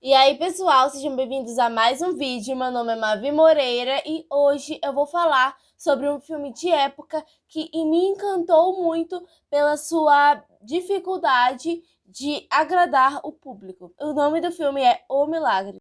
E aí, pessoal, sejam bem-vindos a mais um vídeo. Meu nome é Mavi Moreira e hoje eu vou falar sobre um filme de época que me encantou muito pela sua dificuldade de agradar o público. O nome do filme é O Milagre.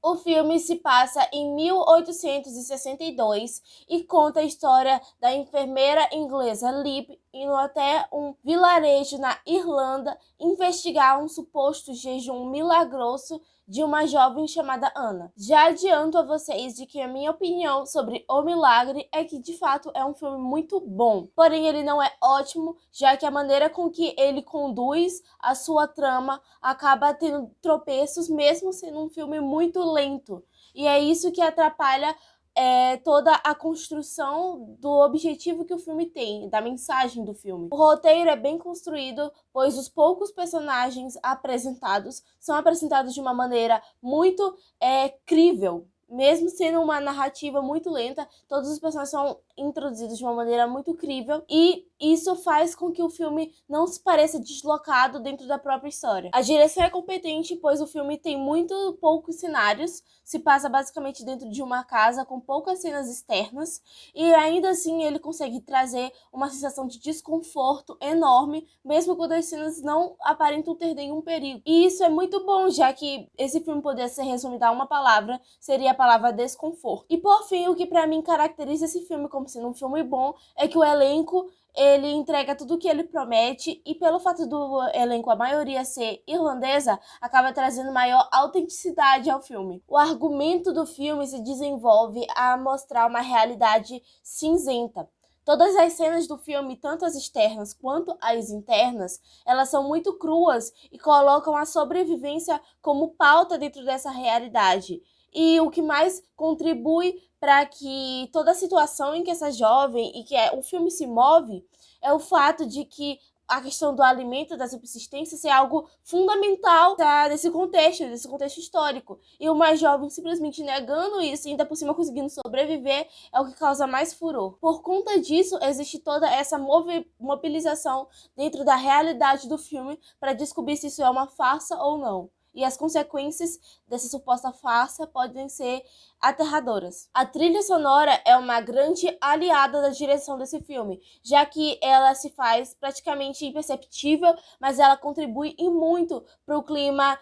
O filme se passa em 1862 e conta a história da enfermeira inglesa Liv indo até um vilarejo na Irlanda investigar um suposto jejum milagroso de uma jovem chamada Ana. Já adianto a vocês de que a minha opinião sobre O Milagre é que de fato é um filme muito bom, porém ele não é ótimo, já que a maneira com que ele conduz a sua trama acaba tendo tropeços, mesmo sendo um filme muito lento. E é isso que atrapalha toda a construção do objetivo que o filme tem, da mensagem do filme. O roteiro é bem construído, pois os poucos personagens apresentados são apresentados de uma maneira muito crível. Mesmo sendo uma narrativa muito lenta, todos os personagens são introduzidos de uma maneira muito crível e isso faz com que o filme não se pareça deslocado dentro da própria história. A direção é competente, pois o filme tem muito poucos cenários, se passa basicamente dentro de uma casa com poucas cenas externas e ainda assim ele consegue trazer uma sensação de desconforto enorme, mesmo quando as cenas não aparentam ter nenhum perigo. E isso é muito bom, já que esse filme poderia ser resumido a uma palavra, seria a palavra desconforto. E por fim, o que pra mim caracteriza esse filme como sendo um filme bom é que o elenco ele entrega tudo o que ele promete e pelo fato do elenco, a maioria ser irlandesa, acaba trazendo maior autenticidade ao filme. O argumento do filme se desenvolve a mostrar uma realidade cinzenta. Todas as cenas do filme, tanto as externas quanto as internas, elas são muito cruas e colocam a sobrevivência como pauta dentro dessa realidade. E o que mais contribui para que toda a situação em que essa jovem e que o filme se move é o fato de que a questão do alimento, da subsistência, ser algo fundamental desse contexto histórico. E uma jovem simplesmente negando isso e ainda por cima conseguindo sobreviver é o que causa mais furor. Por conta disso, existe toda essa mobilização dentro da realidade do filme para descobrir se isso é uma farsa ou não. E as consequências dessa suposta farsa podem ser aterradoras. A trilha sonora é uma grande aliada da direção desse filme, já que ela se faz praticamente imperceptível, mas ela contribui e muito para o clima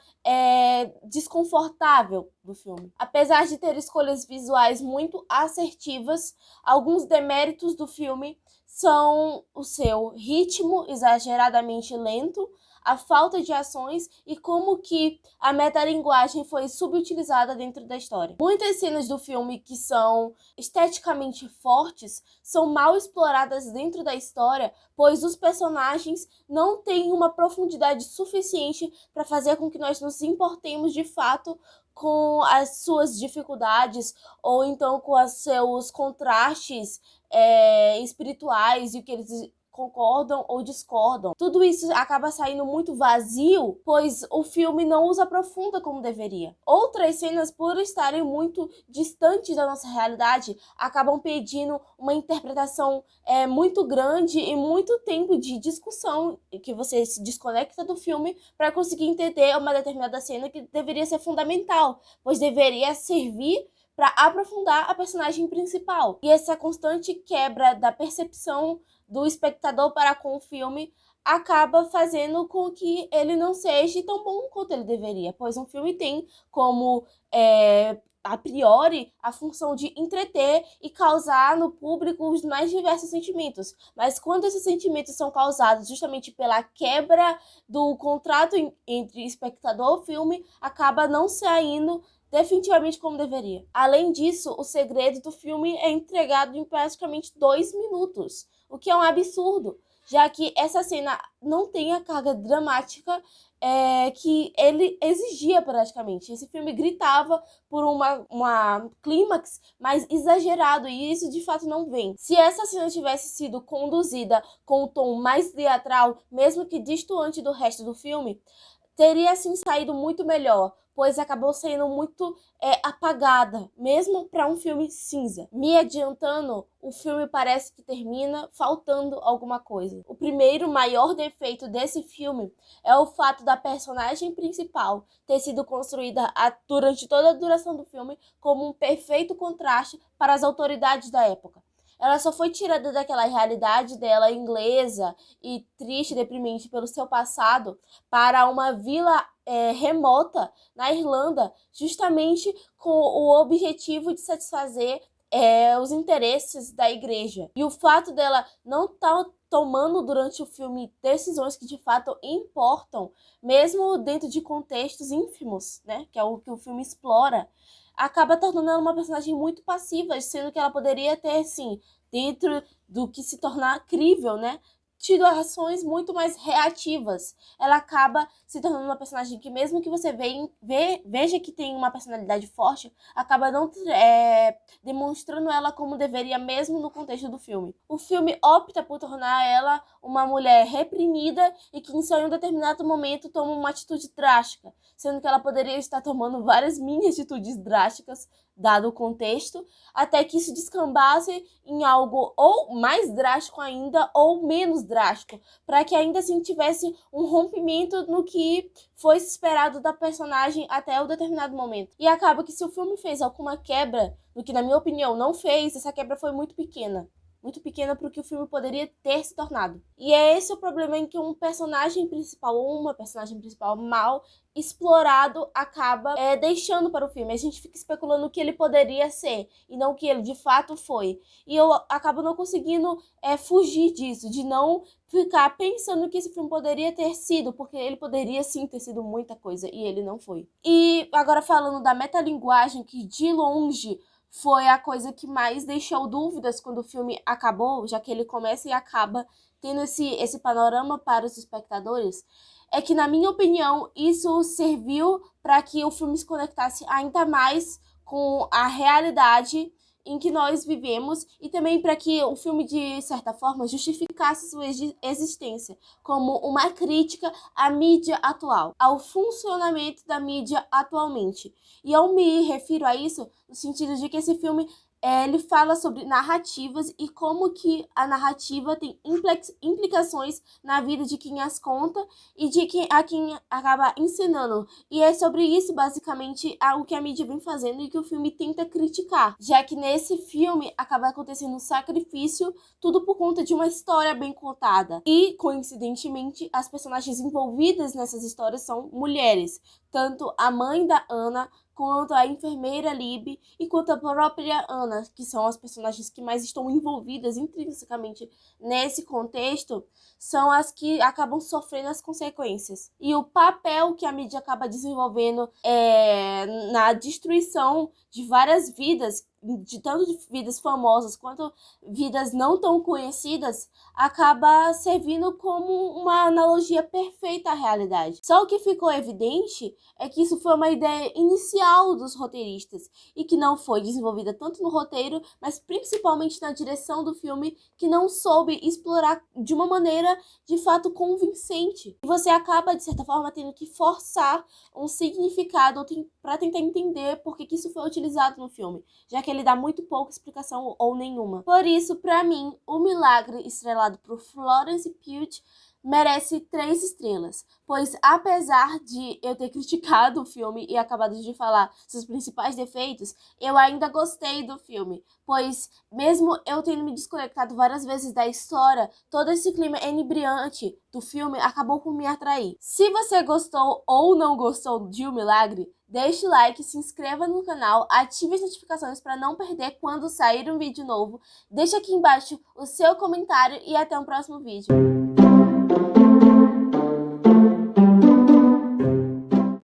desconfortável do filme. Apesar de ter escolhas visuais muito assertivas, alguns deméritos do filme são o seu ritmo exageradamente lento, a falta de ações e como que a metalinguagem foi subutilizada dentro da história. Muitas cenas do filme que são esteticamente fortes são mal exploradas dentro da história, pois os personagens não têm uma profundidade suficiente para fazer com que nós nos importemos de fato com as suas dificuldades ou então com os seus contrastes espirituais e o que eles concordam ou discordam. Tudo isso acaba saindo muito vazio, pois o filme não os aprofunda como deveria. Outras cenas, por estarem muito distantes da nossa realidade, acabam pedindo uma interpretação muito grande e muito tempo de discussão, que você se desconecta do filme para conseguir entender uma determinada cena que deveria ser fundamental, pois deveria servir para aprofundar a personagem principal. E essa constante quebra da percepção do espectador para com o filme acaba fazendo com que ele não seja tão bom quanto ele deveria, pois um filme tem como a priori a função de entreter e causar no público os mais diversos sentimentos, mas quando esses sentimentos são causados justamente pela quebra do contrato entre espectador e filme, acaba não saindo definitivamente como deveria. Além disso, o segredo do filme é entregado em praticamente 2 minutos, o que é um absurdo, já que essa cena não tem a carga dramática que ele exigia praticamente. Esse filme gritava por uma clímax mais exagerado e isso de fato não vem. Se essa cena tivesse sido conduzida com um tom mais teatral, mesmo que destoante do resto do filme, teria assim saído muito melhor, pois acabou sendo muito apagada, mesmo para um filme cinza. Me adiantando, o filme parece que termina faltando alguma coisa. O primeiro maior defeito desse filme é o fato da personagem principal ter sido construída durante toda a duração do filme como um perfeito contraste para as autoridades da época. Ela só foi tirada daquela realidade dela inglesa e triste, deprimente pelo seu passado para uma vila remota na Irlanda, justamente com o objetivo de satisfazer os interesses da igreja. E o fato dela não estar tomando durante o filme decisões que de fato importam, mesmo dentro de contextos ínfimos, né, que é o que o filme explora, acaba tornando ela uma personagem muito passiva, sendo que ela poderia ter, sim, dentro do que se tornar crível, né, tido ações muito mais reativas. Ela acaba se tornando uma personagem que, mesmo que você veja que tem uma personalidade forte, acaba não demonstrando ela como deveria, mesmo no contexto do filme. O filme opta por tornar ela uma mulher reprimida e que, em seu determinado momento, toma uma atitude drástica, sendo que ela poderia estar tomando várias mini atitudes drásticas, dado o contexto, até que isso descambasse em algo ou mais drástico ainda, ou menos drástico, para que ainda assim tivesse um rompimento no que foi esperado da personagem até o determinado momento. E acaba que, se o filme fez alguma quebra, no que na minha opinião não fez, essa quebra foi muito pequena para o que o filme poderia ter se tornado. E é esse o problema em que um personagem principal ou uma personagem principal mal explorado acaba deixando para o filme. A gente fica especulando o que ele poderia ser e não o que ele de fato foi. E eu acabo não conseguindo fugir disso, de não ficar pensando que esse filme poderia ter sido, porque ele poderia sim ter sido muita coisa e ele não foi. E agora falando da metalinguagem, que de longe foi a coisa que mais deixou dúvidas quando o filme acabou, já que ele começa e acaba tendo esse panorama para os espectadores, é que, na minha opinião, isso serviu para que o filme se conectasse ainda mais com a realidade em que nós vivemos e também para que o filme, de certa forma, justificasse sua existência como uma crítica à mídia atual, ao funcionamento da mídia atualmente. E eu me refiro a isso no sentido de que esse filme ele fala sobre narrativas e como que a narrativa tem implicações na vida de quem as conta e de quem acaba ensinando. E é sobre isso, basicamente, o que a mídia vem fazendo e que o filme tenta criticar, já que nesse filme acaba acontecendo um sacrifício, tudo por conta de uma história bem contada. E, coincidentemente, as personagens envolvidas nessas histórias são mulheres, tanto a mãe da Anna quanto a enfermeira Libby e quanto a própria Anna, que são as personagens que mais estão envolvidas intrinsecamente nesse contexto, são as que acabam sofrendo as consequências. E o papel que a mídia acaba desenvolvendo na destruição de várias vidas, de tanto de vidas famosas quanto vidas não tão conhecidas, acaba servindo como uma analogia perfeita à realidade. Só o que ficou evidente é que isso foi uma ideia inicial dos roteiristas e que não foi desenvolvida tanto no roteiro, mas principalmente na direção do filme, que não soube explorar de uma maneira de fato convincente. E você acaba, de certa forma, tendo que forçar um significado para tentar entender por que isso foi utilizado no filme, já que ele dá muito pouca explicação ou nenhuma. Por isso, para mim, O Milagre, estrelado por Florence Pugh, merece 3 estrelas, pois apesar de eu ter criticado o filme e acabado de falar seus principais defeitos, eu ainda gostei do filme, pois mesmo eu tendo me desconectado várias vezes da história, todo esse clima inebriante do filme acabou por me atrair. Se você gostou ou não gostou de O Milagre, deixe o like, se inscreva no canal, ative as notificações para não perder quando sair um vídeo novo, deixe aqui embaixo o seu comentário e até o próximo vídeo.